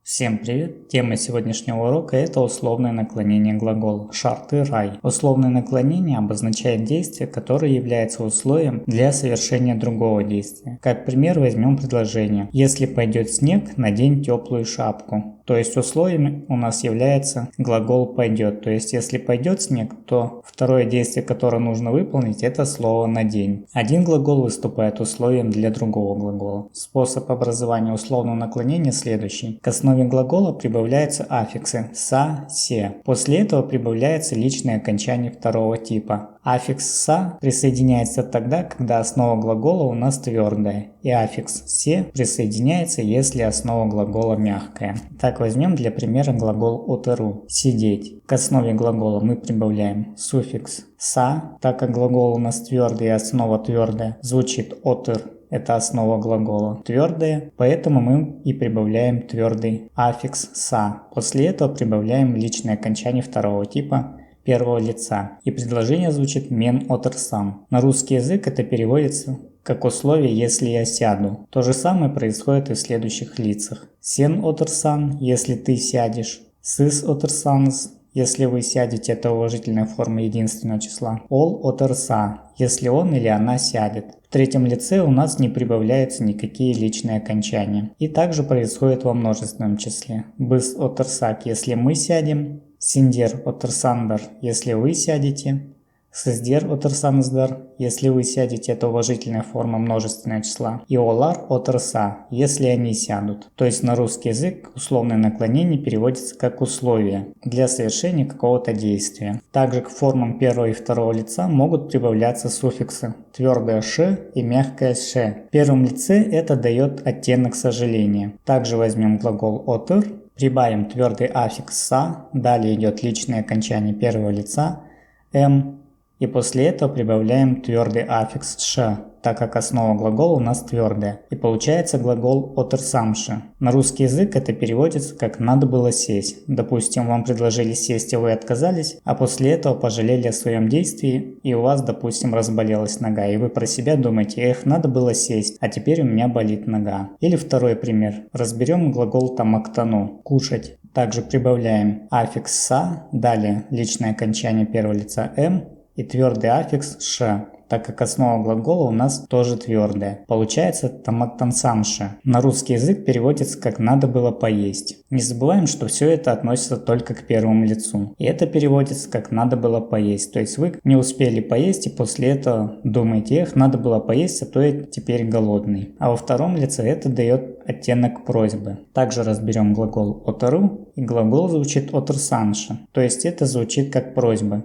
Всем привет! Тема сегодняшнего урока – это условное наклонение глагола «шарты рай». Условное наклонение обозначает действие, которое является условием для совершения другого действия. Как пример возьмем предложение «Если пойдет снег, надень теплую шапку». То есть условием у нас является глагол «пойдет». То есть если пойдет снег, то второе действие, которое нужно выполнить, это слово «надень». Один глагол выступает условием для другого глагола. Способ образования условного наклонения следующий. К основе глагола прибавляются аффиксы «са», «се». После этого прибавляется личное окончание второго типа. Аффикс «са» присоединяется тогда, когда основа глагола у нас твердая, и аффикс «се» присоединяется, если основа глагола мягкая. Так возьмем для примера глагол «отеру» – «сидеть». К основе глагола мы прибавляем суффикс «са», так как глагол у нас твердый и основа твердая, звучит «отер». Это основа глагола твердая, поэтому мы и прибавляем твердый аффикс «са». После этого прибавляем личное окончание второго типа первого лица. И предложение звучит «мен отерсам». На русский язык это переводится как условие «если я сяду». То же самое происходит и в следующих лицах. «Сен отерсан» – «если ты сядешь». «Сыс отерсанс» – если вы сядете, это уважительная форма единственного числа. «Ол отерса» – если он или она сядет. В третьем лице у нас не прибавляются никакие личные окончания. И также происходит во множественном числе. «Быс отерсак» – если мы сядем. «Синдер отерсандар» – если вы сядете. «Сыздер отерсаныздар» – если вы сядете, это уважительная форма множественного числа. И «олар отерса» – если они сядут. То есть на русский язык условное наклонение переводится как условие для совершения какого-то действия. Также к формам первого и второго лица могут прибавляться суффиксы твердое «ш» и мягкое «ш». В первом лице это дает оттенок сожаления. Также возьмем глагол «отер», прибавим твердый аффикс «са», далее идет личное окончание первого лица «м», и после этого прибавляем твердый аффикс «ш», так как основа глагола у нас твердая. И получается глагол «отерсамши». На русский язык это переводится как «надо было сесть». Допустим, вам предложили сесть, и вы отказались, а после этого пожалели о своем действии, и у вас, допустим, разболелась нога, и вы про себя думаете: «Эх, надо было сесть, а теперь у меня болит нога». Или второй пример. Разберем глагол «тамактану» – «кушать». Также прибавляем аффикс «са», далее личное окончание первого лица «м», и твердый аффикс «ш», так как основа глагола у нас тоже твердая. Получается таматтансамши. На русский язык переводится как «надо было поесть». Не забываем, что все это относится только к первому лицу. И это переводится как «надо было поесть». То есть вы не успели поесть и после этого думаете: «Эх, надо было поесть, а то я теперь голодный». А во втором лице это дает оттенок просьбы. Также разберем глагол «отеру», и глагол звучит «отерсанши». То есть это звучит как просьба.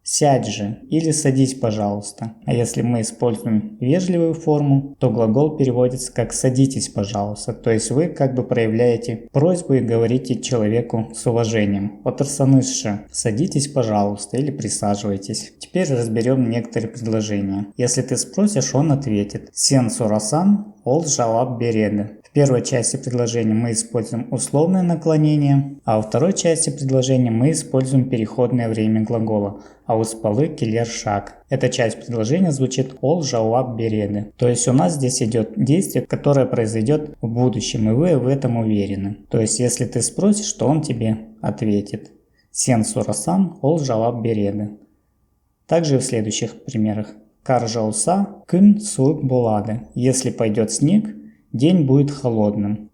«Сядь же» или «садись, пожалуйста». А если мы используем вежливую форму, то глагол переводится как «садитесь, пожалуйста». То есть вы как бы проявляете просьбу и говорите человеку с уважением. «Отерсанысши» – «садитесь, пожалуйста» или «присаживайтесь». Теперь разберем некоторые предложения. Если ты спросишь, он ответит: «Сен сурасан ол жауап береді». В первой части предложения мы используем условное наклонение, а во второй части предложения мы используем переходное время глагола «ауспалы келер шаг». Эта часть предложения звучит «ол жауап береді». То есть у нас здесь идет действие, которое произойдет в будущем, и вы в этом уверены. То есть если ты спросишь, то он тебе ответит: «Сен сурасан ол жауап береді». Также и в следующих примерах. «Кар жауса күн суық болады». Если пойдет снег, день будет холодным.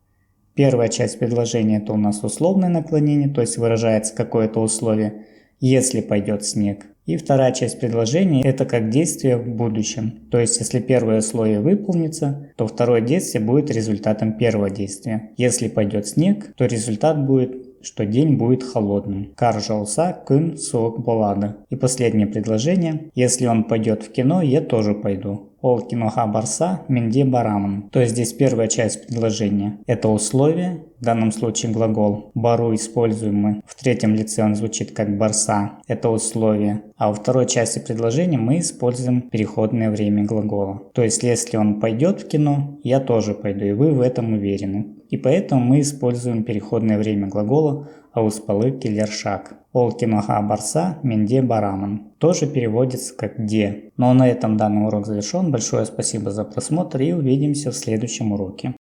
Первая часть предложения это у нас условное наклонение, то есть выражается какое-то условие «если пойдет снег». И вторая часть предложения это как действие в будущем. То есть если первое условие выполнится, то второе действие будет результатом первого действия. Если пойдет снег, то результат будет, что день будет холодным. «Кар жауса күн суық болады». И последнее предложение: если он пойдет в кино, я тоже пойду. «Ол киноға барса, менде барамын». То есть здесь первая часть предложения это условие, в данном случае глагол «бару» используем мы. В третьем лице он звучит как «барса», это условие. А во второй части предложения мы используем переходное время глагола. То есть если он пойдет в кино, я тоже пойду, и вы в этом уверены. И поэтому мы используем переходное время глагола «ауспалы келер шаг». «Ол киноға барса, менде барамын». Тоже переводится как «де». Ну а на этом данный урок завершен. Большое спасибо за просмотр и увидимся в следующем уроке.